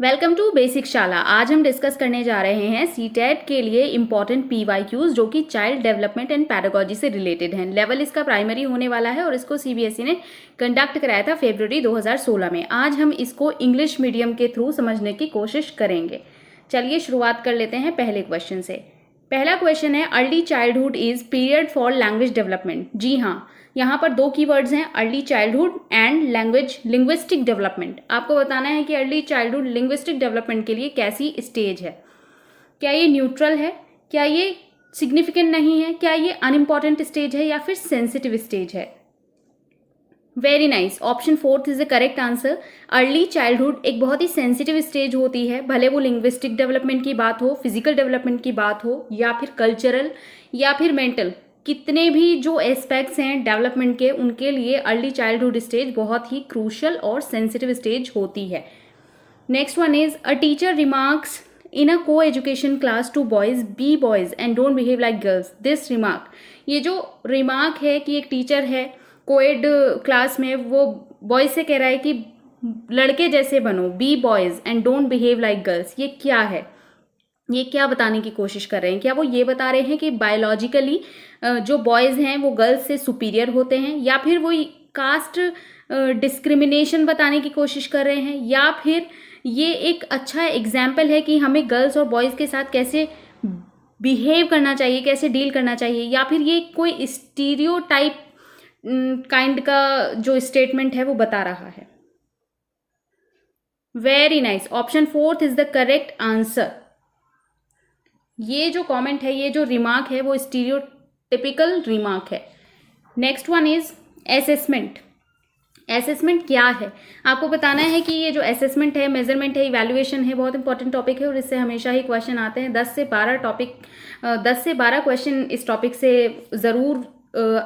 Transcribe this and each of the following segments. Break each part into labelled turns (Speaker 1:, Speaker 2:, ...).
Speaker 1: Welcome to basic शाला। आज हम डिस्कस करने जा रहे हैं सीटेट के लिए इंपॉर्टेंट पीवाईक्यूज जो कि चाइल्ड डेवलपमेंट एंड पैडागोजी से रिलेटेड हैं। लेवल इसका प्राइमरी होने वाला है और इसको सीबीएसई ने कंडक्ट कराया था फरवरी 2016 में। आज हम इसको इंग्लिश मीडियम के थ्रू समझने की कोशिश करेंगे। चलिए शुरुआत कर लेते हैं पहले क्वेश्चन से। पहला क्वेश्चन है, early childhood is period for language development. जी हाँ, यहाँ पर दो कीवर्ड्स हैं, early childhood and language linguistic development. आपको बताना है कि अर्ली चाइल्डहुड लिंग्विस्टिक डेवलपमेंट के लिए कैसी स्टेज है। क्या ये न्यूट्रल है, क्या ये सिग्निफिकेंट नहीं है, क्या ये अनइम्पॉर्टेंट स्टेज है या फिर सेंसिटिव स्टेज है। Very nice, option 4 is the correct answer. Early childhood एक बहुत ही सेंसिटिव स्टेज होती है, भले वो लिंग्विस्टिक डेवलपमेंट की बात हो, फिजिकल डेवलपमेंट की बात हो या फिर कल्चरल या फिर मेंटल, कितने भी जो एस्पेक्ट्स हैं डेवलपमेंट के, उनके लिए अर्ली चाइल्डहुड स्टेज बहुत ही क्रूशल और सेंसिटिव स्टेज होती है। Next one is, a teacher remarks in a co education class to boys be boys and don't behave like girls. This remark, ये जो रिमार्क है कि एक टीचर है कोएड क्लास में, वो बॉयज से कह रहा है कि लड़के जैसे बनो, be boys and don't behave like girls, ये क्या है? ये क्या बताने की कोशिश कर रहे हैं? क्या वो ये बता रहे हैं कि बायोलॉजिकली जो बॉयज़ हैं वो गर्ल्स से सुपीरियर होते हैं, या फिर वो कास्ट डिस्क्रिमिनेशन बताने की कोशिश कर रहे हैं, या फिर ये एक अच्छा एग्जाम्पल है कि हमें गर्ल्स और बॉयज़ के साथ कैसे बिहेव करना चाहिए, कैसे डील करना चाहिए, या फिर ये कोई स्टीरियोटाइप काइंड का जो स्टेटमेंट है वो बता रहा है। Very nice, option 4 is the correct answer. ये जो कमेंट है, ये जो रिमार्क है वो स्टीरियोटिपिकल रिमार्क है। Next one is assessment. Assessment क्या है? आपको बताना है कि ये जो असेसमेंट है, मेजरमेंट है, इवैल्यूएशन है, बहुत इंपॉर्टेंट टॉपिक है और इससे हमेशा ही क्वेश्चन आते हैं। 10 से 12 क्वेश्चन इस टॉपिक से ज़रूर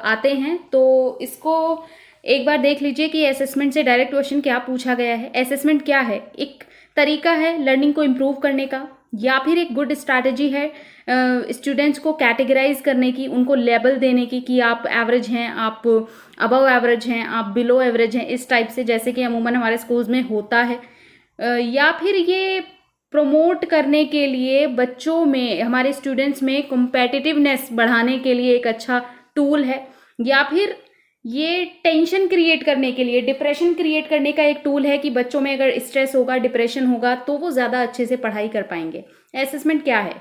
Speaker 1: आते हैं, तो इसको एक बार देख लीजिए कि असेसमेंट से डायरेक्ट क्वेश्चन क्या पूछा गया है। असेसमेंट क्या है? एक तरीका है लर्निंग को इम्प्रूव करने का, या फिर एक गुड स्ट्रैटेजी है स्टूडेंट्स को कैटेगराइज करने की, उनको लेबल देने की कि आप एवरेज हैं, आप अबव एवरेज हैं, आप बिलो एवरेज हैं, इस टाइप से, जैसे कि अमूमन हमारे स्कूल्स में होता है। या फिर ये प्रमोट करने के लिए बच्चों में, हमारे स्टूडेंट्स में कॉम्पिटिटिवनेस बढ़ाने के लिए एक अच्छा टूल है, या फिर ये टेंशन क्रिएट करने के लिए, डिप्रेशन क्रिएट करने का एक टूल है कि बच्चों में अगर स्ट्रेस होगा, डिप्रेशन होगा, तो वो ज़्यादा अच्छे से पढ़ाई कर पाएंगे। असेसमेंट क्या है?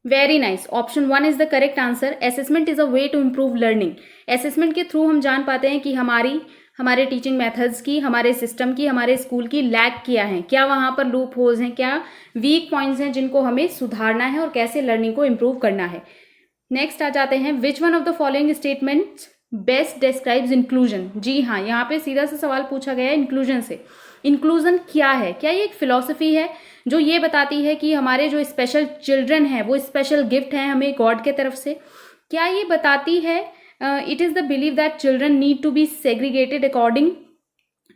Speaker 1: Very nice, option 1 is the correct answer. Assessment is a way to improve learning. Assessment के थ्रू हम जान पाते हैं कि हमारे टीचिंग मेथड्स की, हमारे सिस्टम की, हमारे स्कूल की लैक क्या है, क्या वहाँ पर लूप होल्स हैं, क्या वीक पॉइंट्स हैं जिनको हमें सुधारना है और कैसे लर्निंग को इम्प्रूव करना है। नेक्स्ट आ जाते हैं, which one of the following statements best describes inclusion. जी हाँ, यहाँ पे सीधा सा सवाल पूछा गया है इंक्लूजन से। इंक्लूजन क्या है? क्या ये एक फिलॉसफी है जो ये बताती है कि हमारे जो स्पेशल चिल्ड्रन हैं वो स्पेशल गिफ्ट हैं हमें गॉड के तरफ से? क्या ये बताती है it is the believe that children need to be segregated according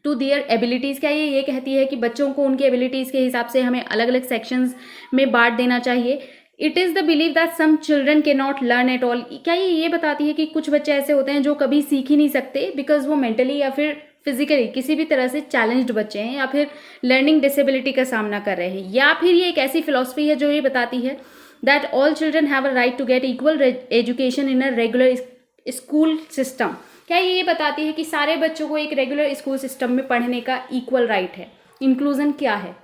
Speaker 1: to their abilities? क्या ये कहती है कि बच्चों को उनकी एबिलिटीज़ के हिसाब से हमें अलग अलग सेक्शंस में बांट देना चाहिए? It is the believe that some children can not learn at all. क्या ये बताती है कि कुछ बच्चे ऐसे होते हैं जो कभी सीख ही नहीं सकते बिकॉज वो मेंटली या फिर फिजिकली किसी भी तरह से चैलेंज्ड बच्चे हैं, या फिर लर्निंग डिसेबिलिटी का सामना कर रहे हैं? या फिर ये एक ऐसी फिलॉसफी है जो ये बताती है that all children have a right to get equal education in a regular school system? क्या ये बताती है कि सारे बच्चों को एक रेगुलर स्कूल सिस्टम में पढ़ने का इक्वल राइट है? इंक्लूजन क्या है?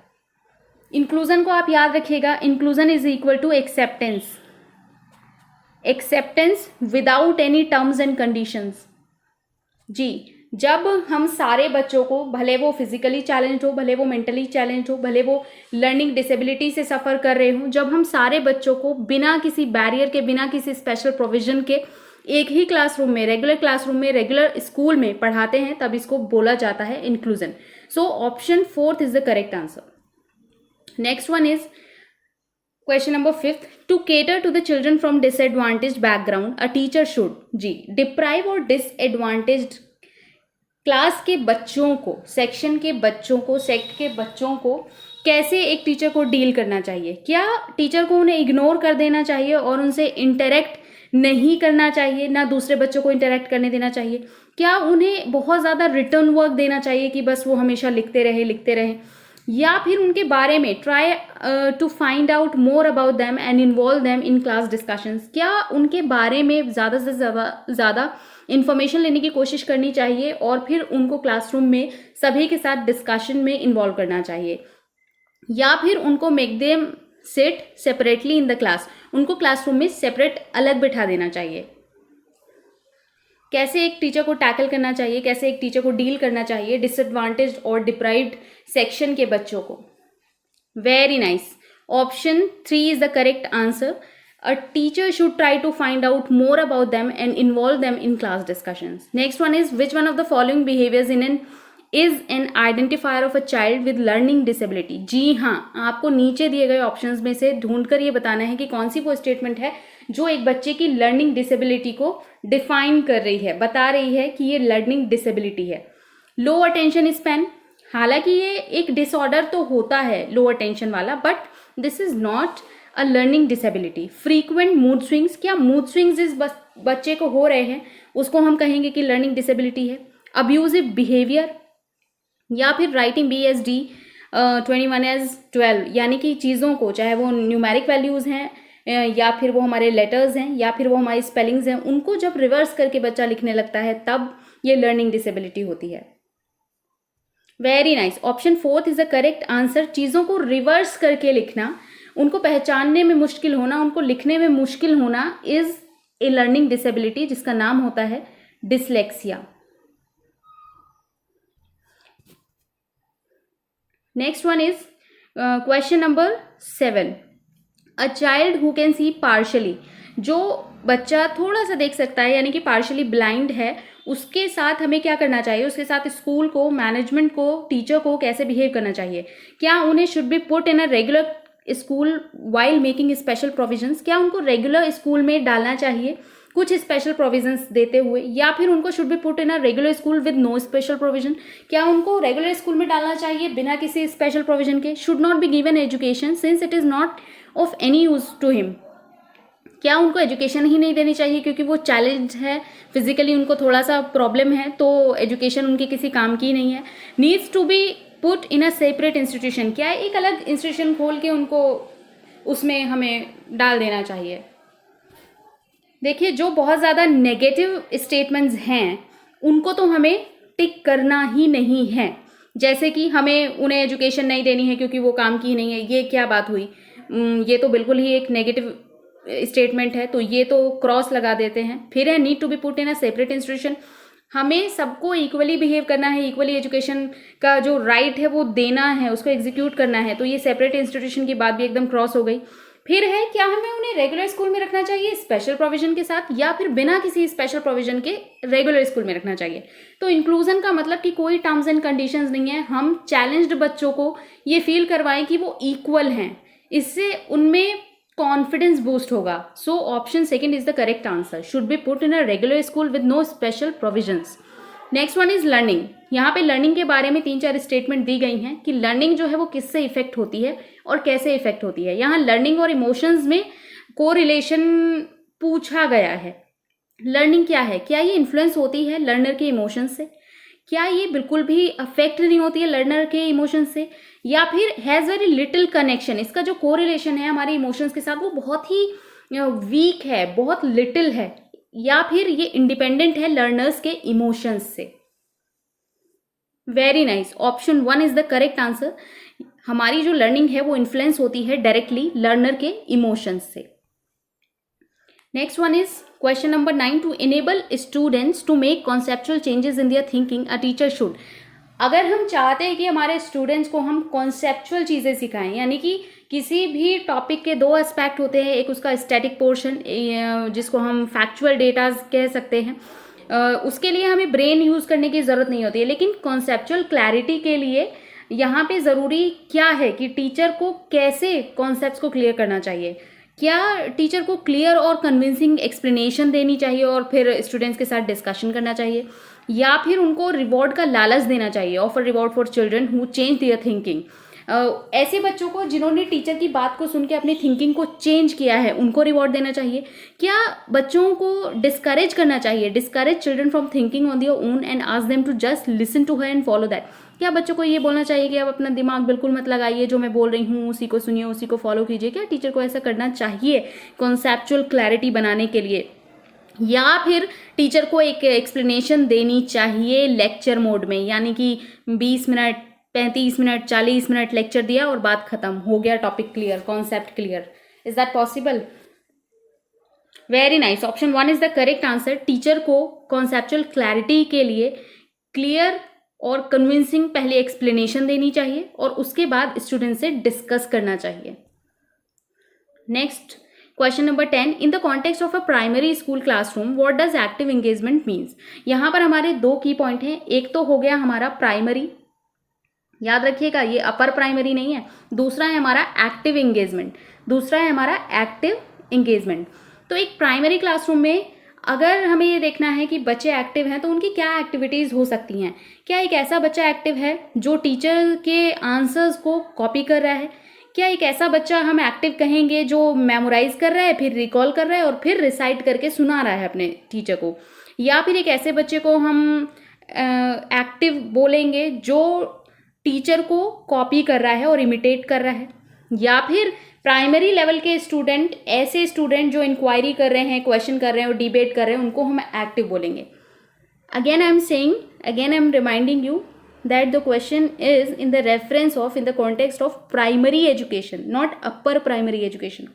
Speaker 1: इंक्लूजन को आप याद रखिएगा, inclusion is equal to acceptance. Acceptance without any terms and conditions. जी, जब हम सारे बच्चों को, भले वो फिजिकली चैलेंज हो, भले वो मेंटली चैलेंज हो, भले वो लर्निंग डिसेबिलिटी से सफ़र कर रहे हो, जब हम सारे बच्चों को बिना किसी बैरियर के, बिना किसी स्पेशल प्रोविजन के एक ही क्लासरूम में, रेगुलर क्लासरूम में, रेगुलर स्कूल में पढ़ाते हैं, तब इसको बोला जाता है inclusion. So option 4 is the correct answer. Next one is question number 5. To cater to the children from disadvantaged background, a teacher should जी deprive और disadvantaged क्लास के बच्चों को, सेक्शन के बच्चों को, सेक्ट के बच्चों को कैसे एक टीचर को डील करना चाहिए? क्या टीचर को उन्हें इग्नोर कर देना चाहिए और उनसे इंटरेक्ट नहीं करना चाहिए, ना दूसरे बच्चों को इंटरेक्ट करने देना चाहिए? क्या उन्हें बहुत ज़्यादा रिटर्न वर्क देना चाहिए कि बस वो हमेशा लिखते रहें, या फिर उनके बारे में try to find out more about them and involve them in class discussions? क्या उनके बारे में ज़्यादा से ज़्यादा इन्फॉर्मेशन लेने की कोशिश करनी चाहिए और फिर उनको क्लासरूम में सभी के साथ डिस्कशन में इन्वॉल्व करना चाहिए? या फिर उनको make them sit separately in the class, उनको क्लासरूम में सेपरेट अलग बिठा देना चाहिए? कैसे एक टीचर को टैकल करना चाहिए, कैसे एक टीचर को डील करना चाहिए डिसएडवांटेज्ड और डिप्राइव्ड सेक्शन के बच्चों को? Very nice, option 3 is the correct answer. A teacher should try to find out more about them and involve them in class discussions. Next one is, which one of the following behaviors is an identifier of a child with learning disability? जी हाँ, आपको नीचे दिए गए options में से ढूंढकर ये बताना है कि कौन सी वो स्टेटमेंट है जो एक बच्चे की लर्निंग डिसेबिलिटी को डिफाइन कर रही है, बता रही है कि ये लर्निंग डिसेबिलिटी है. लो अटेंशन स्पैन, हालांकि ये एक डिसऑर्डर तो होता है लो अटेंशन वाला, but this is not a learning disability. Frequent mood swings, क्या मूड स्विंग्स इस बच्चे को हो रहे हैं, उसको हम कहेंगे कि लर्निंग डिसेबिलिटी है. अब्यूजिव बिहेवियर, या फिर राइटिंग BSD 21 as 12, यानी कि चीज़ों को, चाहे वो न्यूमेरिक वैल्यूज़ हैं या फिर वो हमारे लेटर्स हैं या फिर वो हमारी स्पेलिंग्स हैं, उनको जब रिवर्स करके बच्चा लिखने लगता है तब ये लर्निंग डिसेबिलिटी होती है. Very nice, option 4 is the correct answer. चीज़ों को रिवर्स करके लिखना, उनको पहचानने में मुश्किल होना, उनको लिखने में मुश्किल होना इज ए लर्निंग डिसेबिलिटी, जिसका नाम होता है dyslexia. Next one is question number 7. A child who can see partially, जो बच्चा थोड़ा सा देख सकता है यानी कि पार्शली ब्लाइंड है, उसके साथ हमें क्या करना चाहिए, उसके साथ स्कूल को, मैनेजमेंट को, टीचर को कैसे बिहेव करना चाहिए? क्या उन्हें should be put in a regular school while making special provisions, क्या उनको रेगुलर स्कूल में डालना चाहिए कुछ स्पेशल प्रोविजंस देते हुए, या फिर उनको should be put in a regular school with no special provision, क्या उनको रेगुलर स्कूल में डालना चाहिए बिना किसी स्पेशल प्रोविजन के? Should not be given education since it is not of any use to him, क्या उनको एजुकेशन ही नहीं देनी चाहिए क्योंकि वो चैलेंज है, फिजिकली उनको थोड़ा सा प्रॉब्लम है, तो एजुकेशन उनके किसी काम की नहीं है? Needs to be put in a separate institution, क्या एक अलग इंस्टीट्यूशन खोल के उनको उसमें हमें डाल देना चाहिए? देखिए, जो बहुत ज़्यादा नेगेटिव स्टेटमेंट्स हैं उनको तो हमें टिक करना ही नहीं है, जैसे कि हमें उन्हें एजुकेशन नहीं देनी है क्योंकि वो काम की नहीं है. ये क्या बात हुई? ये तो बिल्कुल ही एक नेगेटिव स्टेटमेंट है, तो ये तो क्रॉस लगा देते हैं. फिर है need to be put in a separate institution, हमें सबको इक्वली बिहेव करना है, इक्वली एजुकेशन का जो राइट है वो देना है, उसको एग्जीक्यूट करना है, तो ये सेपरेट इंस्टीट्यूशन की बात भी एकदम क्रॉस हो गई. फिर है, क्या हमें उन्हें रेगुलर स्कूल में रखना चाहिए स्पेशल प्रोविजन के साथ, या फिर बिना किसी स्पेशल प्रोविजन के रेगुलर स्कूल में रखना चाहिए? तो इंक्लूजन का मतलब कि कोई टर्म्स एंड कंडीशंस नहीं है, हम चैलेंज्ड बच्चों को ये फील करवाएं कि वो इक्वल हैं, इससे उनमें कॉन्फिडेंस बूस्ट होगा. So option 2 is the correct answer, should be put in a regular school with no special provisions. Next one is learning. यहाँ पे लर्निंग के बारे में 3-4 स्टेटमेंट दी गई हैं कि लर्निंग जो है वो किससे इफेक्ट होती है और कैसे इफेक्ट होती है. यहाँ लर्निंग और इमोशंस में कोरिलेशन पूछा गया है. लर्निंग क्या है, क्या ये इन्फ्लुएंस होती है लर्नर के इमोशंस से, क्या ये बिल्कुल भी अफेक्ट नहीं होती है लर्नर के इमोशंस से, या फिर हैज़ वेरी लिटिल कनेक्शन, इसका जो कोरिलेशन है हमारे इमोशंस के साथ वो बहुत ही वीक है, बहुत लिटिल है, या फिर ये इंडिपेंडेंट है लर्नर्स के इमोशंस से? Very nice, option 1 is the correct answer. हमारी जो लर्निंग है वो इन्फ्लुएंस होती है डायरेक्टली लर्नर के इमोशंस से. Next one is question number 9. To enable students to make conceptual changes in their thinking a teacher should. अगर हम चाहते हैं कि हमारे स्टूडेंट्स को हम कॉन्सेप्चुअल चीज़ें सिखाएं, यानी कि किसी भी टॉपिक के 2 एस्पेक्ट होते हैं, एक उसका स्टैटिक पोर्शन जिसको हम फैक्चुअल डेटा कह सकते हैं, उसके लिए हमें ब्रेन यूज़ करने की ज़रूरत नहीं होती है, लेकिन कॉन्सेप्चुअल क्लैरिटी के लिए यहाँ पे ज़रूरी क्या है कि टीचर को कैसे कॉन्सेप्ट्स को क्लियर करना चाहिए. क्या टीचर को क्लियर और कन्विंसिंग एक्सप्लेनेशन देनी चाहिए और फिर स्टूडेंट्स के साथ डिस्कशन करना चाहिए, या फिर उनको रिवॉर्ड का लालच देना चाहिए, offer reward for children who change their thinking. ऐसे बच्चों को जिन्होंने टीचर की बात को सुन के अपनी थिंकिंग को चेंज किया है उनको रिवॉर्ड देना चाहिए? क्या बच्चों को डिस्करेज करना चाहिए? Discourage children from thinking on their own and ask them to just listen to her and follow that. क्या बच्चों को ये बोलना चाहिए कि आप अपना दिमाग बिल्कुल मत लगाइए, जो मैं बोल रही हूँ उसी को सुनिए, उसी को फॉलो कीजिए? क्या टीचर को ऐसा करना चाहिए कॉन्सेप्चुअल क्लैरिटी बनाने के लिए? या फिर टीचर को एक एक्सप्लेनेशन देनी चाहिए लेक्चर मोड में, यानी कि 20 मिनट, 35 मिनट, 40 मिनट लेक्चर दिया और बात खत्म, हो गया topic clear, concept clear? Is that possible? Very nice, option 1 is the correct answer. Teacher को कॉन्सेप्चुअल क्लैरिटी के लिए क्लियर और कन्विंसिंग पहले एक्सप्लेनेशन देनी चाहिए और उसके बाद स्टूडेंट से डिस्कस करना चाहिए। Next, question number 10, in the context of a primary school classroom what does active engagement means? यहाँ पर हमारे दो की पॉइंट हैं। एक तो हो गया हमारा प्राइमरी, याद रखिएगा ये अपर प्राइमरी नहीं है। दूसरा है हमारा एक्टिव एंगेजमेंट, दूसरा है हमारा एक्टिव एंगेजमेंट। तो एक प्राइमरी क्लासरूम में अगर हमें ये देखना है कि बच्चे एक्टिव हैं तो उनकी क्या एक्टिविटीज़ हो सकती हैं। क्या एक ऐसा बच्चा एक्टिव है जो टीचर के आंसर्स को कॉपी कर रहा है? क्या एक ऐसा बच्चा हम एक्टिव कहेंगे जो मेमोराइज कर रहा है, फिर रिकॉल कर रहा है और फिर रिसाइट करके सुना रहा है अपने टीचर को? या फिर एक ऐसे बच्चे को हम एक्टिव बोलेंगे जो टीचर को कॉपी कर रहा है और इमिटेट कर रहा है? या फिर प्राइमरी लेवल के स्टूडेंट, ऐसे स्टूडेंट जो इंक्वायरी कर रहे हैं, क्वेश्चन कर रहे हैं और डिबेट कर रहे हैं, उनको हम एक्टिव बोलेंगे? Again I am reminding you that the question is in the reference of, in the context of primary education, not upper primary education.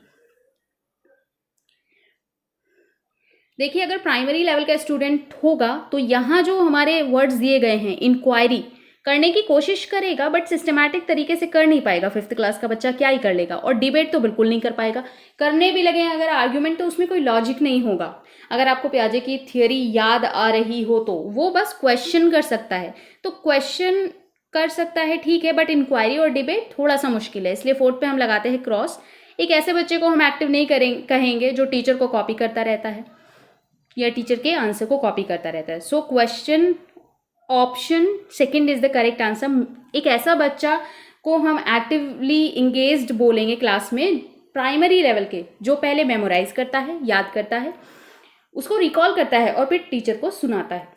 Speaker 1: देखिए, अगर प्राइमरी लेवल का स्टूडेंट होगा तो यहाँ जो हमारे वर्ड्स दिए गए हैं, इंक्वायरी करने की कोशिश करेगा बट सिस्टमैटिक तरीके से कर नहीं पाएगा। 5th क्लास का बच्चा क्या ही कर लेगा, और डिबेट तो बिल्कुल नहीं कर पाएगा। करने भी लगे अगर आर्ग्यूमेंट तो उसमें कोई लॉजिक नहीं होगा। अगर आपको पियाजे की थियोरी याद आ रही हो तो वो बस क्वेश्चन कर सकता है, तो क्वेश्चन कर सकता है ठीक है, बट इंक्वायरी और डिबेट थोड़ा सा मुश्किल है, इसलिए 4th पे हम लगाते हैं क्रॉस। एक ऐसे बच्चे को हम एक्टिव नहीं कहेंगे जो टीचर को कॉपी करता रहता है या टीचर के आंसर को कॉपी करता रहता है। So question option second is the correct answer. एक ऐसा बच्चा को हम एक्टिवली इंगेज्ड बोलेंगे क्लास में, प्राइमरी लेवल के, जो पहले मेमोराइज करता है, याद करता है, उसको रिकॉल करता है और फिर टीचर को सुनाता है।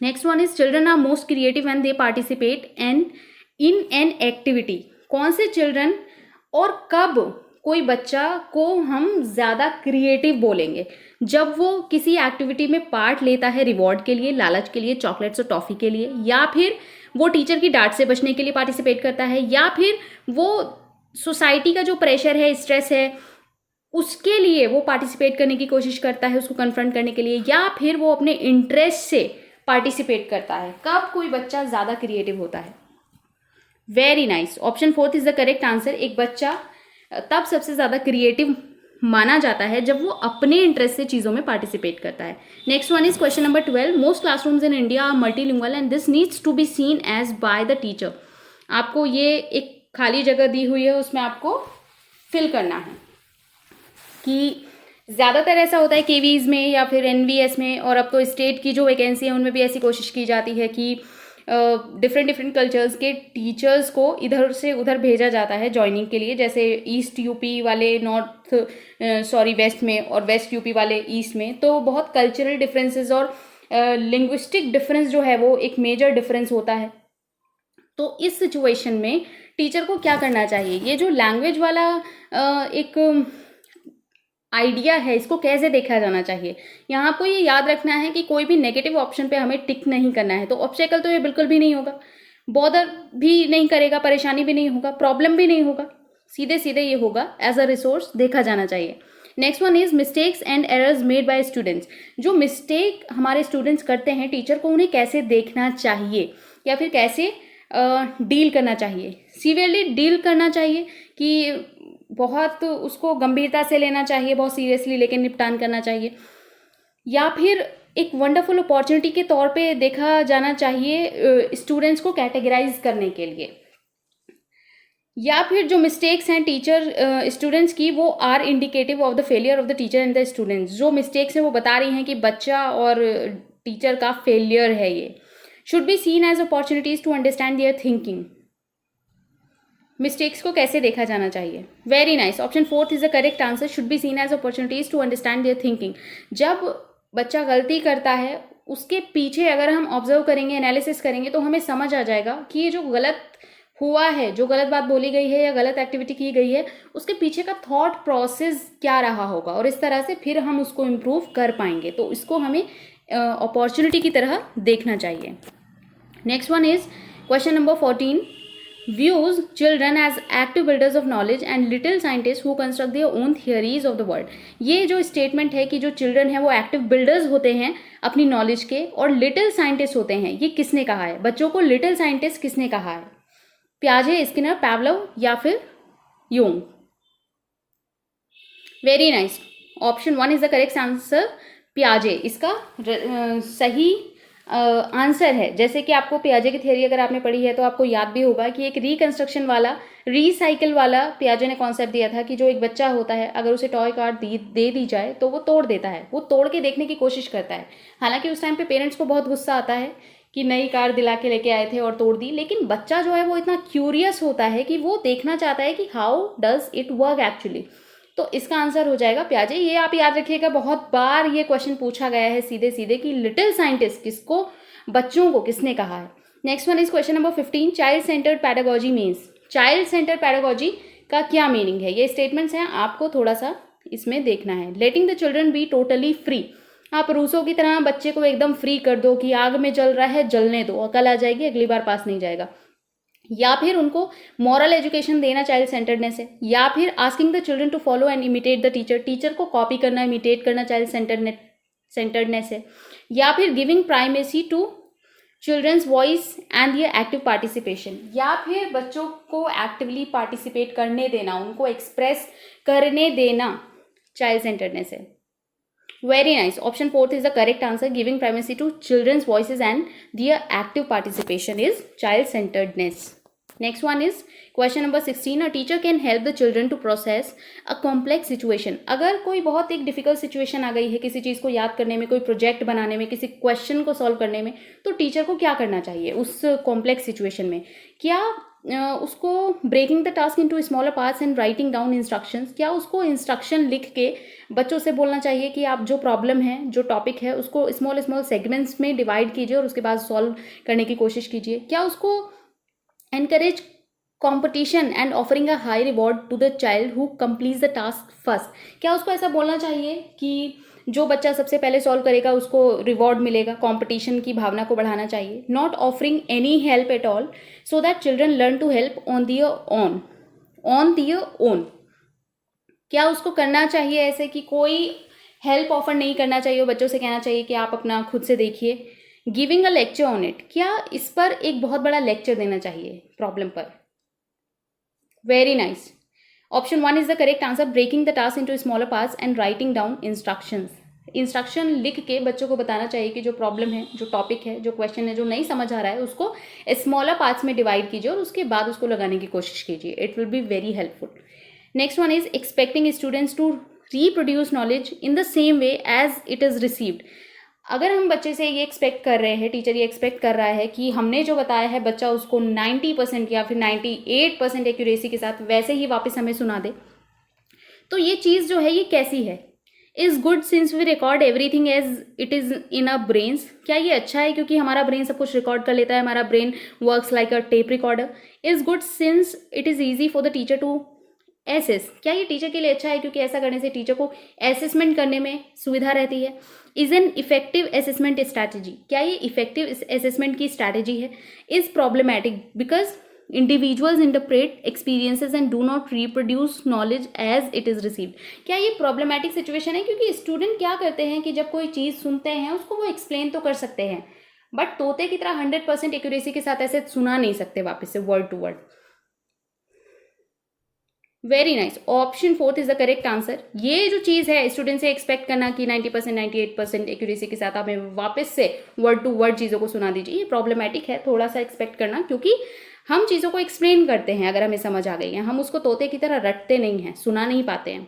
Speaker 1: Next one is children are most creative when they participate in an activity. कौन से चिल्ड्रन और कब कोई बच्चा को हम ज़्यादा क्रिएटिव बोलेंगे? जब वो किसी एक्टिविटी में पार्ट लेता है रिवॉर्ड के लिए, लालच के लिए, चॉकलेट्स और टॉफ़ी के लिए, या फिर वो टीचर की डांट से बचने के लिए पार्टिसिपेट करता है, या फिर वो सोसाइटी का जो प्रेशर है, स्ट्रेस है, उसके लिए वो पार्टिसिपेट करने की कोशिश करता है, उसको कन्फ्रंट करने के लिए, या फिर वो अपने इंटरेस्ट से पार्टिसिपेट करता है? कब कोई बच्चा ज़्यादा क्रिएटिव होता है? Very nice, option 4 is the correct answer. एक बच्चा तब सबसे ज़्यादा क्रिएटिव माना जाता है जब वो अपने इंटरेस्ट से चीज़ों में पार्टिसिपेट करता है। Next one is question number 12, most classrooms in India are multilingual and this needs to be seen as by the teacher. आपको ये एक खाली जगह दी हुई है, उसमें आपको फिल करना है कि ज़्यादातर ऐसा होता है केवीज़ में या फिर एनवीएस में, और अब तो स्टेट की जो वैकेंसी है उनमें भी ऐसी कोशिश की जाती है कि डिफरेंट कल्चर्स के टीचर्स को इधर से उधर भेजा जाता है जॉइनिंग के लिए, जैसे ईस्ट यूपी वाले वेस्ट में और वेस्ट यूपी वाले ईस्ट में। तो बहुत कल्चरल डिफरेंसेस और लिंग्विस्टिक डिफरेंस जो है वो एक मेजर डिफरेंस होता है। तो इस सिचुएशन में टीचर को क्या करना चाहिए? ये जो लैंग्वेज वाला एक आइडिया है, इसको कैसे देखा जाना चाहिए? यहाँ आपको ये याद रखना है कि कोई भी नेगेटिव ऑप्शन पे हमें टिक नहीं करना है। तो ऑब्स्टेकल तो ये बिल्कुल भी नहीं होगा, बॉदर भी नहीं करेगा, परेशानी भी नहीं होगा, प्रॉब्लम भी नहीं होगा, सीधे सीधे ये होगा एज अ रिसोर्स देखा जाना चाहिए। Next one is mistakes and errors made by students. जो मिस्टेक हमारे स्टूडेंट्स करते हैं, टीचर को उन्हें कैसे देखना चाहिए या फिर कैसे डील करना चाहिए? सीवियरली डील करना चाहिए कि बहुत उसको गंभीरता से लेना चाहिए, बहुत सीरियसली लेके निपटान करना चाहिए, या फिर एक वंडरफुल अपॉर्चुनिटी के तौर पे देखा जाना चाहिए स्टूडेंट्स को कैटेगराइज करने के लिए? या फिर जो मिस्टेक्स हैं टीचर स्टूडेंट्स की, वो are indicative of the failure of the teacher and the students. जो मिस्टेक्स हैं वो बता रही हैं कि बच्चा और टीचर का फेलियर है। ये should be seen as opportunities to understand their thinking. Mistakes को कैसे देखा जाना चाहिए? Very nice, option fourth is the correct answer, should be seen as opportunities to understand their thinking. जब बच्चा गलती करता है उसके पीछे अगर हम ऑब्जर्व करेंगे, एनालिसिस करेंगे, तो हमें समझ आ जाएगा कि ये जो गलत हुआ है, जो गलत बात बोली गई है या गलत एक्टिविटी की गई है, उसके पीछे का थॉट प्रोसेस क्या रहा होगा, और इस तरह से फिर हम उसको इम्प्रूव कर पाएंगे। तो इसको हमें अपॉर्चुनिटी की तरह देखना चाहिए। Next one is question number 14, views children as active builders of knowledge and little scientists who construct their own theories of the world। ये जो स्टेटमेंट है कि जो चिल्ड्रन है वो एक्टिव बिल्डर्स होते हैं अपनी नॉलेज के और लिटिल साइंटिस्ट होते हैं, ये किसने कहा है? बच्चों को लिटिल साइंटिस्ट किसने कहा है? प्याजे, स्किनर, पैवलोव या फिर Jung? Very nice, option 1 is the correct answer, प्याजे इसका सही आंसर है। जैसे कि आपको पियाजे की थ्योरी अगर आपने पढ़ी है तो आपको याद भी होगा कि एक रिकंस्ट्रक्शन वाला, रीसाइकिल वाला पियाजे ने कॉन्सेप्ट दिया था कि जो एक बच्चा होता है अगर उसे टॉय कार दे दी जाए तो वो तोड़ देता है, वो तोड़ के देखने की कोशिश करता है। हालांकि उस टाइम पे पेरेंट्स को बहुत गुस्सा आता है कि नई कार दिला के लेके आए थे और तोड़ दी, लेकिन बच्चा जो है वो इतना क्यूरियस होता है कि वो देखना चाहता है कि how does it work actually. तो इसका आंसर हो जाएगा प्याजे। ये आप याद रखिएगा, बहुत बार ये क्वेश्चन पूछा गया है सीधे सीधे कि लिटिल साइंटिस्ट किसको, बच्चों को किसने कहा है। Next one is question number 15, child centred pedagogy means. Child centred pedagogy का क्या मीनिंग है? ये स्टेटमेंट्स हैं, आपको थोड़ा सा इसमें देखना है। Letting the children be totally free, आप रूसों की तरह बच्चे को एकदम फ्री कर दो कि आग में जल रहा है जलने दो, अकल आ जाएगी, अगली बार पास नहीं जाएगा। या फिर उनको मॉरल एजुकेशन देना चाइल्ड सेंटर्डनेस है। या फिर asking the children to follow and imitate the teacher, teacher को कॉपी करना, इमिटेट करना चाइल्ड सेंटर्डनेस है। या फिर giving primacy to children's voice and their active participation, या फिर बच्चों को एक्टिवली पार्टिसिपेट करने देना, उनको एक्सप्रेस करने देना, चाइल्ड सेंटर्डनेस है। Very nice, option 4 is the correct answer, giving primacy to children's voices and their active participation is child centredness. Next one is question number 16, a teacher can help the children to process a complex situation। अगर कोई बहुत एक difficult situation आ गई है किसी चीज़ को याद करने में, कोई प्रोजेक्ट बनाने में, किसी क्वेश्चन को सॉल्व करने में, तो टीचर को क्या करना चाहिए उस कॉम्प्लेक्स सिचुएशन में? क्या उसको breaking the task into smaller parts and writing down instructions, क्या उसको इंस्ट्रक्शन लिख के बच्चों से बोलना चाहिए कि आप जो प्रॉब्लम है, जो टॉपिक है, उसको स्मॉल स्मॉल सेगमेंट्स में डिवाइड कीजिए और उसके बाद सॉल्व करने की कोशिश कीजिए? क्या उसको encourage competition and offering a high reward to the child who completes the task first? क्या उसको ऐसा बोलना चाहिए कि जो बच्चा सबसे पहले सॉल्व करेगा उसको रिवॉर्ड मिलेगा? कंपटीशन की भावना को बढ़ाना चाहिए। Not offering any help at all so that children learn to help on their own. क्या उसको करना चाहिए ऐसे कि कोई हेल्प ऑफर नहीं करना चाहिए, बच्चों से कहना चाहिए कि आप अपना खुद से देखिए? Giving a lecture on it, क्या इस पर एक बहुत बड़ा लेक्चर देना चाहिए प्रॉब्लम पर? Very nice, option 1 is the correct answer, breaking the task into smaller parts and writing down instructions. Instruction लिख के बच्चों को बताना चाहिए कि जो प्रॉब्लम है, जो टॉपिक है, जो क्वेश्चन है, जो नहीं समझ आ रहा है, उसको स्मॉलर पार्ट्स में डिवाइड कीजिए और उसके बाद उसको लगाने की कोशिश कीजिए। It will be very helpful. Next one is expecting students to reproduce knowledge in the same way as it is received. अगर हम बच्चे से ये एक्सपेक्ट कर रहे हैं, टीचर ये एक्सपेक्ट कर रहा है कि हमने जो बताया है बच्चा उसको 90% या फिर 98% एक्यूरेसी के साथ वैसे ही वापस हमें सुना दे, तो ये चीज़ जो है ये कैसी है? Is good since we record everything as it is in a brains, क्या ये अच्छा है क्योंकि हमारा ब्रेन सब कुछ रिकॉर्ड कर लेता है, हमारा brain works like a tape recorder? Is good since it is easy for the teacher to assess, क्या ये टीचर के लिए अच्छा है क्योंकि ऐसा करने से टीचर को असेसमेंट करने में सुविधा रहती है? Is an effective assessment strategy, क्या ये इफेक्टिव असेसमेंट की स्ट्रैटेजी है? Is problematic because individuals interpret experiences and do not reproduce knowledge as it is received, क्या ये प्रॉब्लमैटिक सिचुएशन है क्योंकि स्टूडेंट क्या करते हैं कि जब कोई चीज़ सुनते हैं उसको वो एक्सप्लेन तो कर सकते हैं बट तोते की तरह 100% एक्यूरेसी के साथ ऐसे सुना नहीं सकते वापस से word to word. Very nice, option 4 is the correct answer. ये जो चीज़ है स्टूडेंट से एक्सपेक्ट करना कि 90% 98% एक्यूरेसी के साथ हमें वापस से वर्ड टू वर्ड चीज़ों को सुना दीजिए, ये प्रॉब्लमैटिक है थोड़ा सा एक्सपेक्ट करना, क्योंकि हम चीज़ों को एक्सप्लेन करते हैं अगर हमें समझ आ गई है, हम उसको तोते की तरह रटते नहीं हैं, सुना नहीं पाते हैं।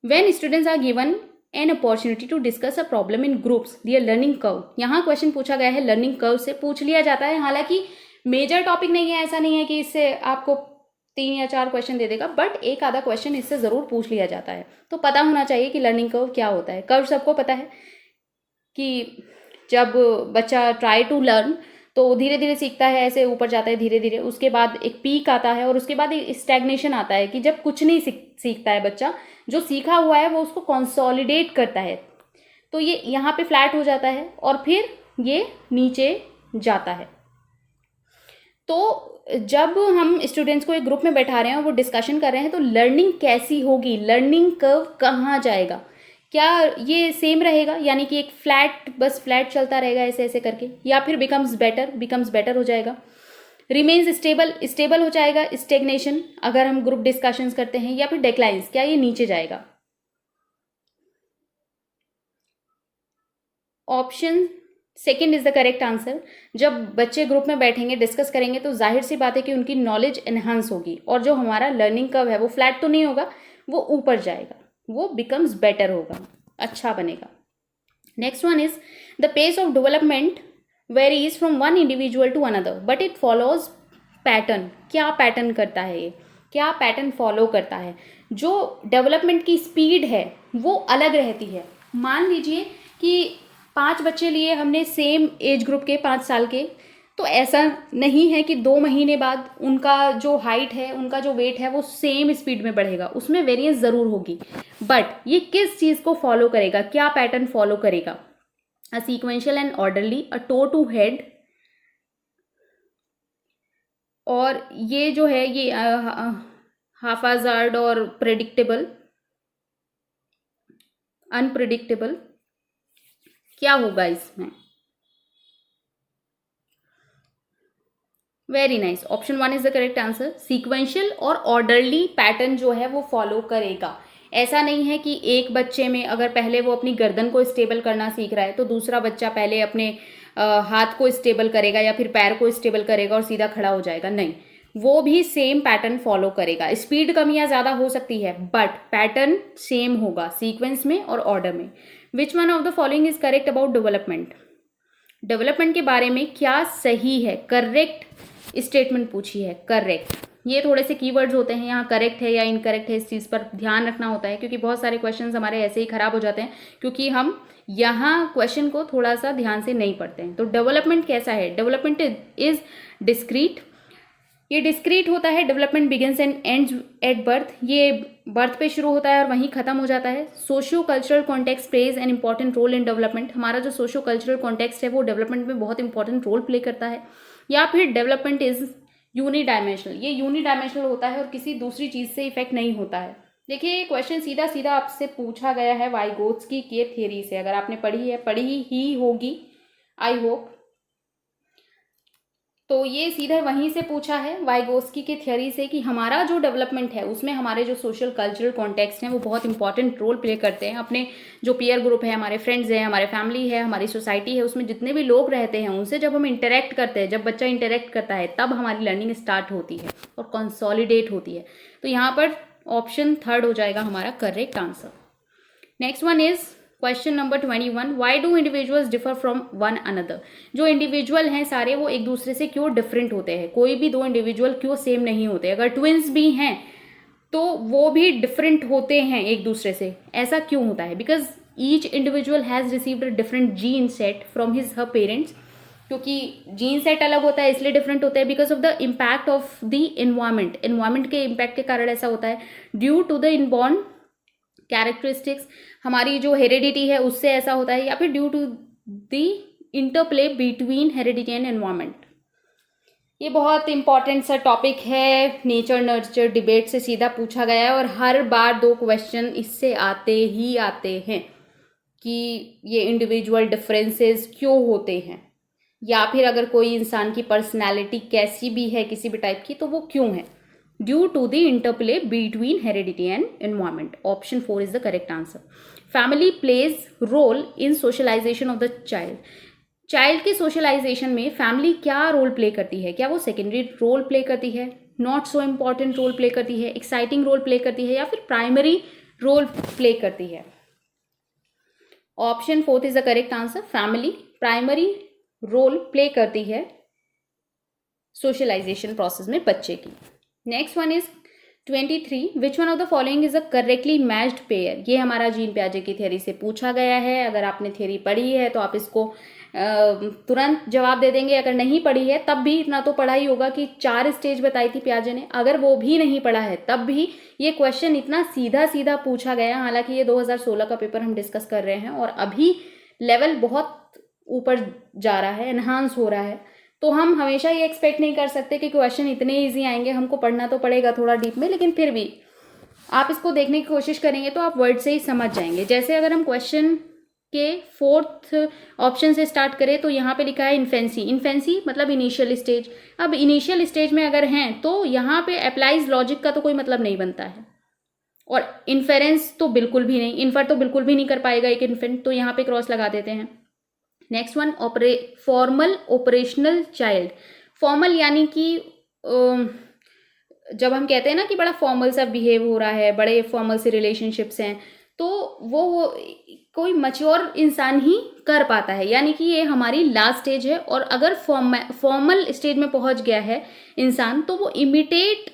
Speaker 1: When students are given an opportunity to discuss a problem in groups, their learning curve, यहाँ क्वेश्चन पूछा गया है लर्निंग कर्व से पूछ लिया जाता है, हालांकि मेजर टॉपिक नहीं है, ऐसा नहीं है कि इससे आपको 3 या 4 क्वेश्चन दे देगा, बट एक आधा क्वेश्चन इससे ज़रूर पूछ लिया जाता है। तो पता होना चाहिए कि लर्निंग कर्व क्या होता है। कर्व सबको पता है कि जब बच्चा ट्राई टू लर्न तो धीरे धीरे सीखता है, ऐसे ऊपर जाता है धीरे धीरे, उसके बाद एक पीक आता है और उसके बाद एक स्टैग्नेशन आता है कि जब कुछ नहीं सीखता है बच्चा, जो सीखा हुआ है वो उसको कंसोलिडेट करता है, तो ये यहाँ पे फ्लैट हो जाता है और फिर ये नीचे जाता है। तो जब हम स्टूडेंट्स को एक ग्रुप में बैठा रहे हैं और वो डिस्कशन कर रहे हैं तो लर्निंग कैसी होगी, लर्निंग कर्व कहाँ जाएगा, क्या ये सेम रहेगा, यानी कि एक फ्लैट, बस फ्लैट चलता रहेगा ऐसे ऐसे करके, या फिर बिकम्स बेटर हो जाएगा, रिमेन्स स्टेबल हो जाएगा, स्टेग्नेशन अगर हम ग्रुप डिस्कशंस करते हैं, या फिर डेक्लाइंस, क्या ये नीचे जाएगा। Option second is the correct answer. जब बच्चे ग्रुप में बैठेंगे, डिस्कस करेंगे, तो जाहिर सी बात है कि उनकी नॉलेज एनहांस होगी और जो हमारा लर्निंग कर्व है वो फ्लैट तो नहीं होगा, वो ऊपर जाएगा, वो बिकम्स बेटर होगा, अच्छा बनेगा। Next one is the pace of development varies from one individual to another but it follows pattern. क्या पैटर्न करता है ये, क्या पैटर्न फॉलो करता है? जो डेवलपमेंट की स्पीड है वो अलग रहती है। मान लीजिए कि 5 बच्चे लिए हमने सेम एज ग्रुप के, 5 साल के, तो ऐसा नहीं है कि 2 महीने बाद उनका जो हाइट है, उनका जो वेट है वो सेम स्पीड में बढ़ेगा, उसमें वेरिएंस ज़रूर होगी, बट ये किस चीज़ को फॉलो करेगा, क्या पैटर्न फॉलो करेगा? A sequential and orderly, a toe to head, और ये जो है ये हाफाजार्ड और प्रेडिक्टेबल, अनप्रिडिक्टेबल, क्या होगा इसमें? Very nice, option 1 is the correct answer. Sequential और ऑर्डरली पैटर्न जो है वो फॉलो करेगा। ऐसा नहीं है कि एक बच्चे में अगर पहले वो अपनी गर्दन को स्टेबल करना सीख रहा है तो दूसरा बच्चा पहले अपने हाथ को स्टेबल करेगा या फिर पैर को स्टेबल करेगा और सीधा खड़ा हो जाएगा, नहीं, वो भी सेम पैटर्न फॉलो करेगा। स्पीड कम या ज़्यादा हो सकती है बट पैटर्न सेम होगा सीक्वेंस में और ऑर्डर में। विच one of the following is correct about development? Development के बारे में क्या सही है, करेक्ट स्टेटमेंट पूछी है, करेक्ट। ये थोड़े से कीवर्ड्स होते हैं यहाँ, करेक्ट है या इनकरेक्ट है, इस चीज़ पर ध्यान रखना होता है क्योंकि बहुत सारे क्वेश्चंस हमारे ऐसे ही खराब हो जाते हैं क्योंकि हम यहाँ क्वेश्चन को थोड़ा सा ध्यान से नहीं पढ़ते हैं। तो डेवलपमेंट कैसा है? डेवलपमेंट इज डिस्क्रीट, ये डिस्क्रीट होता है। Development begins and ends at birth, ये बर्थ पे शुरू होता है और वहीं खत्म हो जाता है। Socio cultural context plays an important role in development, हमारा जो सोशियो कल्चरल कॉन्टेक्स्ट है वो डेवलपमेंट में बहुत इंपॉर्टेंट रोल प्ले करता है। या फिर डेवलपमेंट इज यूनिडायमेंशनल, ये यूनिडायमेंशनल होता है और किसी दूसरी चीज़ से इफेक्ट नहीं होता है। देखिए ये क्वेश्चन सीधा सीधा आपसे पूछा गया है वाइगोत्स्की की थ्योरी से, अगर आपने पढ़ी ही होगी आई होप, तो ये सीधे वहीं से पूछा है वाइगोत्स्की के थ्योरी से कि हमारा जो डेवलपमेंट है उसमें हमारे जो सोशल कल्चरल कॉन्टेक्स्ट हैं वो बहुत इंपॉर्टेंट रोल प्ले करते हैं। अपने जो पीयर ग्रुप है, हमारे फ्रेंड्स हैं, हमारे फैमिली है, हमारी सोसाइटी है, उसमें जितने भी लोग रहते हैं उनसे जब हम इंटरेक्ट करते हैं, जब बच्चा इंटरेक्ट करता है तब हमारी लर्निंग स्टार्ट होती है और कंसोलिडेट होती है। तो यहाँ पर ऑप्शन 3 हो जाएगा हमारा correct answer. Next one is question number 21, why do individuals differ from one another? जो इंडिविजुअल हैं सारे वो एक दूसरे से क्यों डिफरेंट होते हैं? कोई भी 2 इंडिविजुअल क्यों सेम नहीं होते? अगर ट्विंस भी हैं तो वो भी डिफरेंट होते हैं एक दूसरे से, ऐसा क्यों होता है? Because each individual has received a different gene set from his her parents, क्योंकि जीन सेट अलग होता है इसलिए डिफरेंट होते हैं। Because of the impact of the environment, environment के इम्पैक्ट के कारण ऐसा होता है। Due to the inborn characteristics, हमारी जो हेरिडिटी है उससे ऐसा होता है, या फिर due to the interplay between heredity and environment. ये बहुत इंपॉर्टेंट सा टॉपिक है, नेचर नर्चर डिबेट से सीधा पूछा गया है और हर बार 2 क्वेश्चन इससे आते ही आते हैं कि ये इंडिविजुअल डिफरेंसेस क्यों होते हैं, या फिर अगर कोई इंसान की पर्सनैलिटी कैसी भी है किसी भी टाइप की तो वो क्यों है, due to the interplay between heredity and environment. Option 4 is the correct answer. Family plays role in socialization of the child, child के सोशलाइजेशन में फैमिली क्या रोल प्ले करती है? क्या वो सेकेंडरी रोल प्ले करती है, not so important role play करती है, एक्साइटिंग रोल प्ले करती है, या फिर प्राइमरी रोल प्ले करती है? Option 4 is the correct answer. Family primary role play करती है सोशलाइजेशन प्रोसेस में बच्चे की। Next one is 23, which one of the following is a correctly matched pair. ये हमारा जीन पियाजे की थ्योरी से पूछा गया है। अगर आपने थ्योरी पढ़ी है तो आप इसको तुरंत जवाब दे देंगे। अगर नहीं पढ़ी है तब भी इतना तो पढ़ा ही होगा कि 4 स्टेज बताई थी पियाजे ने। अगर वो भी नहीं पढ़ा है तब भी ये क्वेश्चन इतना सीधा सीधा पूछा गया। हालांकि ये 2016 का पेपर हम डिस्कस कर रहे हैं और अभी लेवल बहुत ऊपर जा रहा है, एनहांस हो रहा है, तो हम हमेशा ये एक्सपेक्ट नहीं कर सकते कि क्वेश्चन इतने ईजी आएंगे। हमको पढ़ना तो पड़ेगा थोड़ा डीप में, लेकिन फिर भी आप इसको देखने की कोशिश करेंगे तो आप वर्ड से ही समझ जाएंगे। जैसे अगर हम क्वेश्चन के 4th ऑप्शन से स्टार्ट करें तो यहाँ पे लिखा है इन्फेंसी। इन्फेंसी मतलब इनिशियल स्टेज। अब इनिशियल स्टेज में अगर हैं तो यहाँ पे अप्लाइज लॉजिक का तो कोई मतलब नहीं बनता है, और इन्फेरेंस तो बिल्कुल भी नहीं, इन्फर तो बिल्कुल भी नहीं कर पाएगा एक इन्फेंट, तो यहाँ पे क्रॉस लगा देते हैं। Next one, formal operational child. Formal यानी कि जब हम कहते हैं ना कि बड़ा फॉर्मल सा बिहेव हो रहा है, बड़े फॉर्मल से रिलेशनशिप्स हैं, तो वो कोई मैच्योर इंसान ही कर पाता है, यानी कि ये हमारी लास्ट स्टेज है। और अगर फॉर्मल स्टेज में पहुंच गया है इंसान तो वो इमिटेट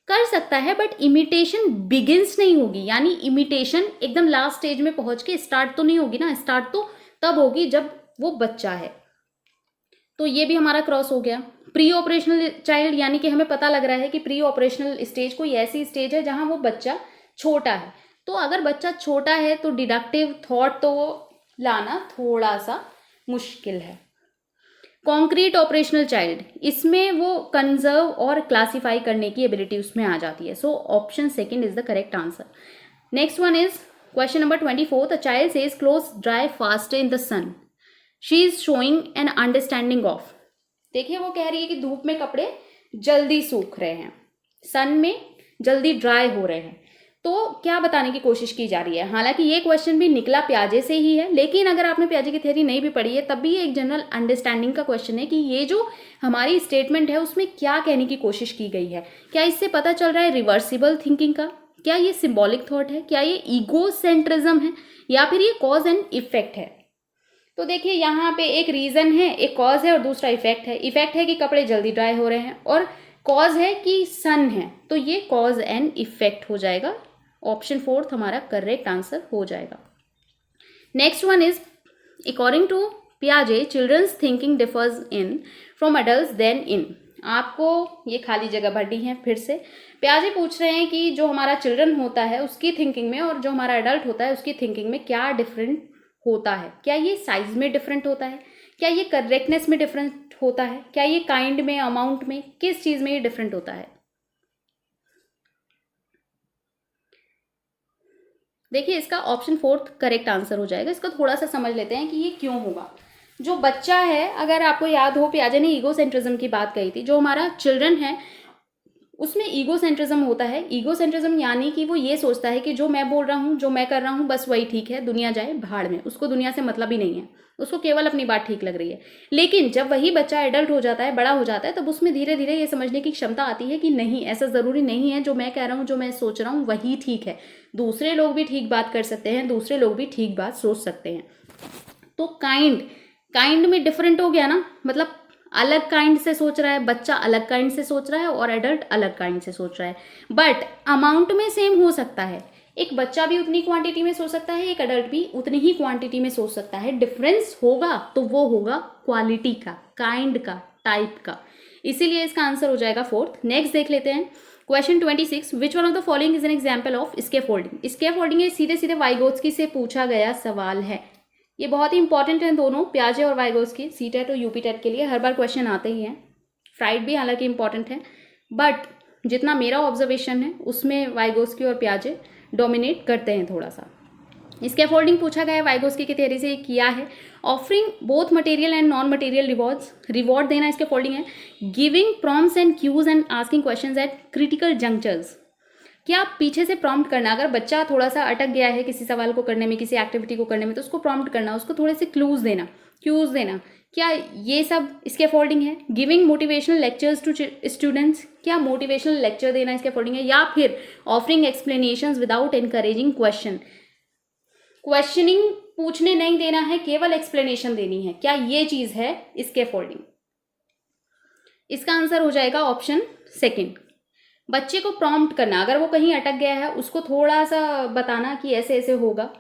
Speaker 1: कर सकता है, बट इमिटेशन बिगिंस नहीं होगी। यानी इमिटेशन एकदम लास्ट स्टेज में पहुंच के स्टार्ट तो नहीं होगी ना, स्टार्ट तो तब होगी जब वो बच्चा है। तो ये भी हमारा क्रॉस हो गया। प्री ऑपरेशनल चाइल्ड यानी कि हमें पता लग रहा है कि प्री ऑपरेशनल स्टेज कोई ऐसी स्टेज है जहां वो बच्चा छोटा है। तो अगर बच्चा छोटा है तो डिडक्टिव थॉट तो वो लाना थोड़ा सा मुश्किल है। कॉन्क्रीट ऑपरेशनल चाइल्ड, इसमें वो कंजर्व और क्लासिफाई करने की एबिलिटी उसमें आ जाती है। So option second is the correct answer. Next one is question number 24, the child says clothes dry faster in the sun, she is showing an understanding of. देखिए वो कह रही है कि धूप में कपड़े जल्दी सूख रहे हैं, सन में जल्दी ड्राई हो रहे हैं। तो क्या बताने की कोशिश की जा रही है? हालांकि ये क्वेश्चन भी निकला पियाजे से ही है, लेकिन अगर आपने पियाजे की थ्योरी नहीं भी पढ़ी है तब भी ये एक जनरल अंडरस्टैंडिंग का क्वेश्चन है कि ये जो हमारी स्टेटमेंट है उसमें क्या कहने की कोशिश की गई है। क्या इससे पता चल रहा है रिवर्सिबल थिंकिंग का? क्या ये सिंबॉलिक थॉट है? क्या ये ईगो सेंट्रिज्म है? या फिर ये कॉज एंड इफेक्ट है? तो देखिए यहाँ पे एक रीजन है, एक कॉज है और दूसरा इफेक्ट है। इफेक्ट है कि कपड़े जल्दी ड्राई हो रहे हैं और कॉज है कि सन है, तो ये कॉज एंड इफेक्ट हो जाएगा। ऑप्शन 4 हमारा करेक्ट आंसर हो जाएगा। Next one is according to पियाजे children's thinking differs in from adults than in. आपको ये खाली जगह भरनी है। फिर से पियाजे पूछ रहे हैं कि जो हमारा चिल्ड्रन होता है उसकी थिंकिंग में और जो हमारा एडल्ट होता है उसकी थिंकिंग में क्या डिफरेंट होता है। क्या ये साइज में डिफरेंट होता है? क्या ये करेक्टनेस में डिफरेंट होता है? क्या ये काइंड में, अमाउंट में, किस चीज में ये डिफरेंट होता है? देखिए इसका ऑप्शन 4 करेक्ट आंसर हो जाएगा। इसको थोड़ा सा समझ लेते हैं कि ये क्यों होगा। जो बच्चा है, अगर आपको याद हो पियाजे ने ईगोसेंट्रिज्म की बात कही थी, जो हमारा चिल्ड्रन है उसमें ईगोसेंट्रिज्म होता है। ईगोसेंट्रिज्म यानी कि वो ये सोचता है कि जो मैं बोल रहा हूँ, जो मैं कर रहा हूँ, बस वही ठीक है, दुनिया जाए भाड़ में, उसको दुनिया से मतलब ही नहीं है, उसको केवल अपनी बात ठीक लग रही है। लेकिन जब वही बच्चा एडल्ट हो जाता है, बड़ा हो जाता है, तब उसमें धीरे धीरे ये समझने की क्षमता आती है कि नहीं, ऐसा ज़रूरी नहीं है जो मैं कह रहा हूँ, जो मैं सोच रहा हूँ वही ठीक है, दूसरे लोग भी ठीक बात कर सकते हैं, दूसरे लोग भी ठीक बात सोच सकते हैं। तो काइंड में डिफरेंट हो गया ना, मतलब अलग काइंड से सोच रहा है बच्चा, अलग काइंड से सोच रहा है, और एडल्ट अलग काइंड से सोच रहा है। बट अमाउंट में सेम हो सकता है, एक बच्चा भी उतनी क्वांटिटी में सोच सकता है, एक एडल्ट भी उतनी ही क्वांटिटी में सोच सकता है। डिफरेंस होगा तो वो होगा क्वालिटी का, काइंड का, टाइप का। इसीलिए इसका आंसर हो जाएगा 4। नेक्स्ट देख लेते हैं question 26, which one of the following is an example of scaffolding. Scaffolding सीधे सीधे वाइगोत्स्की से पूछा गया सवाल है। ये बहुत ही इंपॉर्टेंट है दोनों, पियाजे और वाइगोत्स्की। सीटेट और यूपीटेट के लिए हर बार क्वेश्चन आते ही हैं। फ्राइड भी हालांकि इंपॉर्टेंट है, बट जितना मेरा ऑब्जर्वेशन है उसमें वाइगोत्स्की और पियाजे डोमिनेट करते हैं थोड़ा सा। स्कैफोल्डिंग पूछा गया है, वाइगोत्स्की की थ्योरी से किया है। Offering both material and non material rewards, reward देना स्कैफोल्डिंग है। Giving prompts and cues and asking questions at critical junctures, क्या पीछे से प्रॉम्प्ट करना, अगर बच्चा थोड़ा सा अटक गया है किसी सवाल को करने में, किसी एक्टिविटी को करने में, तो उसको प्रॉम्प्ट करना, उसको थोड़े से क्यूज देना, क्या ये सब स्कैफोल्डिंग है। Giving motivational lectures to students, क्या मोटिवेशनल लेक्चर देना स्कैफोल्डिंग है। या फिर offering explanations without encouraging questioning पूछने नहीं देना है, केवल एक्सप्लेनेशन देनी है, क्या ये चीज है स्कैफोल्डिंग। इसका आंसर हो जाएगा ऑप्शन सेकंड। बच्चे को प्रॉम्प्ट करना, अगर वो कहीं अटक गया है उसको थोड़ा सा बताना कि ऐसे ऐसे होगा।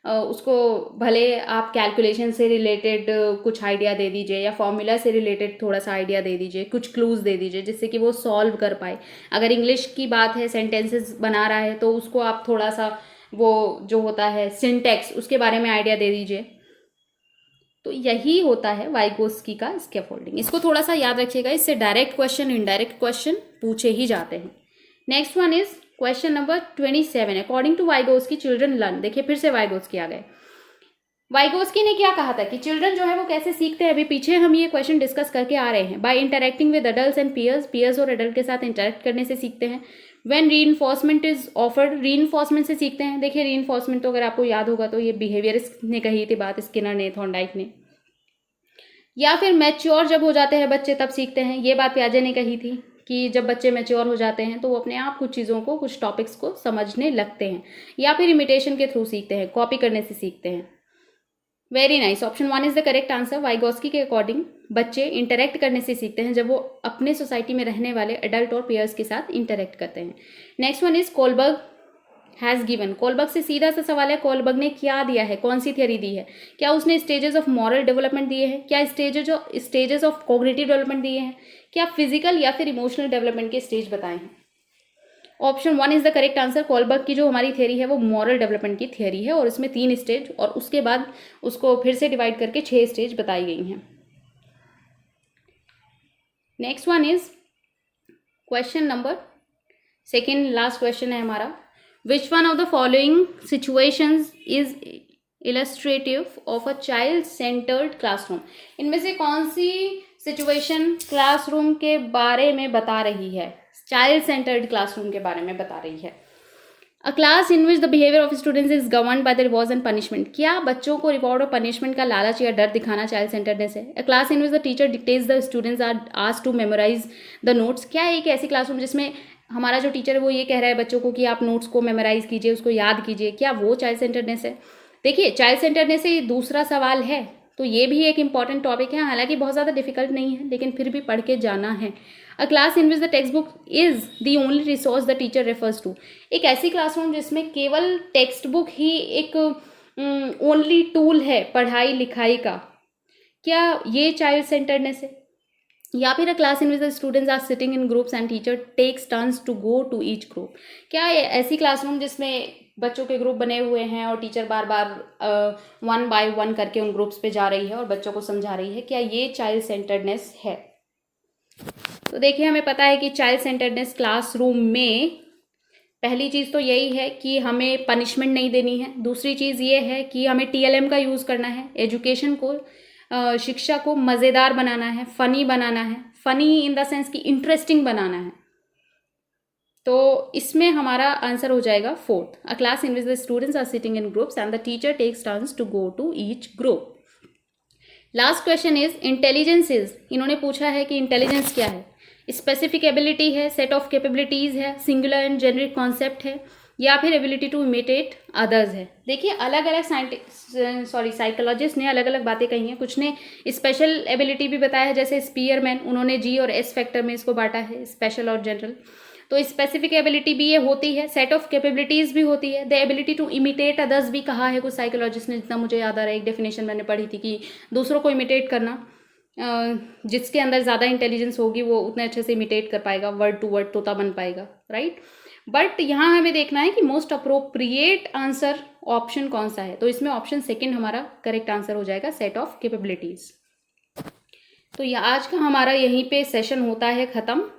Speaker 1: उसको भले आप कैलकुलेशन से रिलेटेड कुछ आइडिया दे दीजिए या फॉर्मूला से रिलेटेड थोड़ा सा आइडिया दे दीजिए, कुछ क्लूज दे दीजिए जिससे कि वो सॉल्व कर पाए। अगर इंग्लिश की बात है, सेंटेंसेस बना रहा है, तो उसको आप थोड़ा सा वो जो होता है सिंटैक्स, उसके बारे में आइडिया दे दीजिए। तो यही होता है वाइगोस्की का स्कैफोल्डिंग। इसको थोड़ा सा याद रखिएगा, इससे डायरेक्ट क्वेश्चन, इनडायरेक्ट क्वेश्चन पूछे ही जाते हैं। Next one is question number 27। According to Vygotsky children learn. देखिए फिर से वाइगोस्की आ गए। वाइगोस्की ने क्या कहा था कि चिल्ड्रन जो है वो कैसे सीखते हैं। अभी पीछे हम ये क्वेश्चन डिस्कस करके आ रहे हैं। By interacting with adult and peers, peers और अडल्ट के साथ इंटरेक्ट करने से सीखते हैं। When reinforcement is offered, reinforcement से सीखते हैं। देखिए रीइंफोर्समेंट तो अगर आपको याद होगा तो ये बिहेवियरिस्ट ने कही थी बात, स्किनर ने, थॉर्नडाइक ने। या फिर मैच्योर जब हो जाते हैं बच्चे तब सीखते हैं। ये बात पियाजे ने कही थी कि जब बच्चे मैच्योर हो जाते हैं तो वो अपने आप कुछ चीज़ों को, कुछ टॉपिक्स को समझने लगते हैं। या फिर इमिटेशन के थ्रू सीखते हैं, कॉपी करने से सीखते हैं। Very nice, option 1 is the correct answer. Vygotsky के अकॉर्डिंग बच्चे इंटरेक्ट करने से सीखते हैं जब वो अपने सोसाइटी में रहने वाले एडल्ट और पीयर्स के साथ इंटरेक्ट करते हैं। Next one is Kohlberg has given. Kohlberg से सीधा सा सवाल है, कोलबर्ग ने क्या दिया है, कौन सी थियरी दी है? क्या उसने स्टेजेस ऑफ मॉरल डेवलपमेंट दिए हैं? क्या स्टेजेस ऑफ कॉग्निटिव डेवलपमेंट दिए हैं? क्या फिजिकल या फिर इमोशनल डेवलपमेंट के स्टेज बताए हैं? Option 1 is the correct answer. Kohlberg की जो हमारी थियरी है वो मॉरल डेवलपमेंट की थियरी है और इसमें 3 स्टेज और उसके बाद उसको फिर से डिवाइड करके 6 स्टेज बताई गई हैं। Next one is question number second, last question है हमारा। विच one of the following situations is illustrative of a child centred classroom. इनमें से कौन सी सिचुएशन क्लासरूम के बारे में बता रही है, चाइल्ड सेंटर्ड क्लासरूम के बारे में बता रही है? A class in which the behaviour of students is governed by the rewards and punishment. क्या बच्चों को रिवॉर्ड और पनिशमेंट का लालच या डर दिखाना चाइल्ड सेंटर्डनेस है? A class in which the teacher dictates the students are asked to memorise the notes. क्या एक ऐसी क्लासरूम जिसमें हमारा जो टीचर है वो ये कह रहा है बच्चों को कि आप नोट्स को मेमोराइज कीजिए, उसको याद कीजिए, क्या वो चाइल्ड सेंटर्डनेस है? देखिए चाइल्ड सेंटर्डनेस से दूसरा सवाल है तो ये भी एक इंपॉर्टेंट टॉपिक है, हालांकि बहुत ज़्यादा डिफिकल्ट नहीं है लेकिन फिर भी पढ़ के जाना है। A class in which the text book is the only resource the teacher refers to. एक ऐसी क्लासरूम जिसमें केवल टेक्स्ट बुक ही एक ओनली टूल है पढ़ाई लिखाई का, क्या ये चाइल्ड सेंटर्डनेस है? या फिर a class in which the students are sitting in groups and teacher takes turns to go to each group. क्या ऐसी क्लासरूम जिसमें बच्चों के ग्रुप बने हुए हैं और टीचर बार बार 1 बाय 1 करके उन ग्रुप्स पे जा रही है और बच्चों को समझा रही है, क्या ये चाइल्ड सेंटर्डनेस है? तो देखिए हमें पता है कि चाइल्ड सेंटर्डनेस क्लासरूम में पहली चीज़ तो यही है कि हमें पनिशमेंट नहीं देनी है। दूसरी चीज़ ये है कि हमें TLM का यूज़ करना है, एजुकेशन को, शिक्षा को मज़ेदार बनाना है, फ़नी बनाना है, फ़नी इन द सेंस कि इंटरेस्टिंग बनाना है। तो इसमें हमारा आंसर हो जाएगा 4th। A class in which the students are sitting in groups and the teacher takes turns to go to each group. Last question is intelligence is. इन्होंने पूछा है कि इंटेलिजेंस क्या है? स्पेसिफिक एबिलिटी है, सेट ऑफ कैपेबिलिटीज़ है, singular and generic concept है, या फिर एबिलिटी टू इमिटेट अदर्स है। देखिए अलग अलग साइकोलॉजिस्ट ने अलग अलग बातें कही हैं। कुछ ने स्पेशल एबिलिटी भी बताया है, जैसे स्पीयरमैन, उन्होंने G और S फैक्टर में इसको बांटा है, स्पेशल और जनरल। तो स्पेसिफिक एबिलिटी भी ये होती है, सेट ऑफ कैपेबिलिटीज़ भी होती है, the ability to imitate others भी कहा है कुछ साइकोलॉजिस्ट ने, जितना मुझे याद आ रहा है। एक डेफिनेशन मैंने पढ़ी थी कि दूसरों को इमिटेट करना, जिसके अंदर ज़्यादा इंटेलिजेंस होगी वो उतने अच्छे से इमिटेट कर पाएगा, वर्ड टू वर्ड तोता बन पाएगा, राइट। बट यहाँ हमें देखना है कि मोस्ट अप्रोप्रिएट आंसर ऑप्शन कौन सा है। तो इसमें ऑप्शन सेकंड हमारा करेक्ट आंसर हो जाएगा, सेट ऑफ कैपेबिलिटीज़। तो ये आज का हमारा यहीं पे सेशन होता है ख़त्म,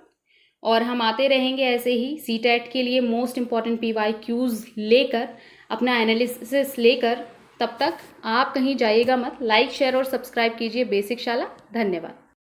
Speaker 1: और हम आते रहेंगे ऐसे ही CTET के लिए मोस्ट इंपॉर्टेंट PYQs लेकर, अपना एनालिसिस लेकर। तब तक आप कहीं जाइएगा मत, लाइक शेयर और सब्सक्राइब कीजिए बेसिक शाला। धन्यवाद।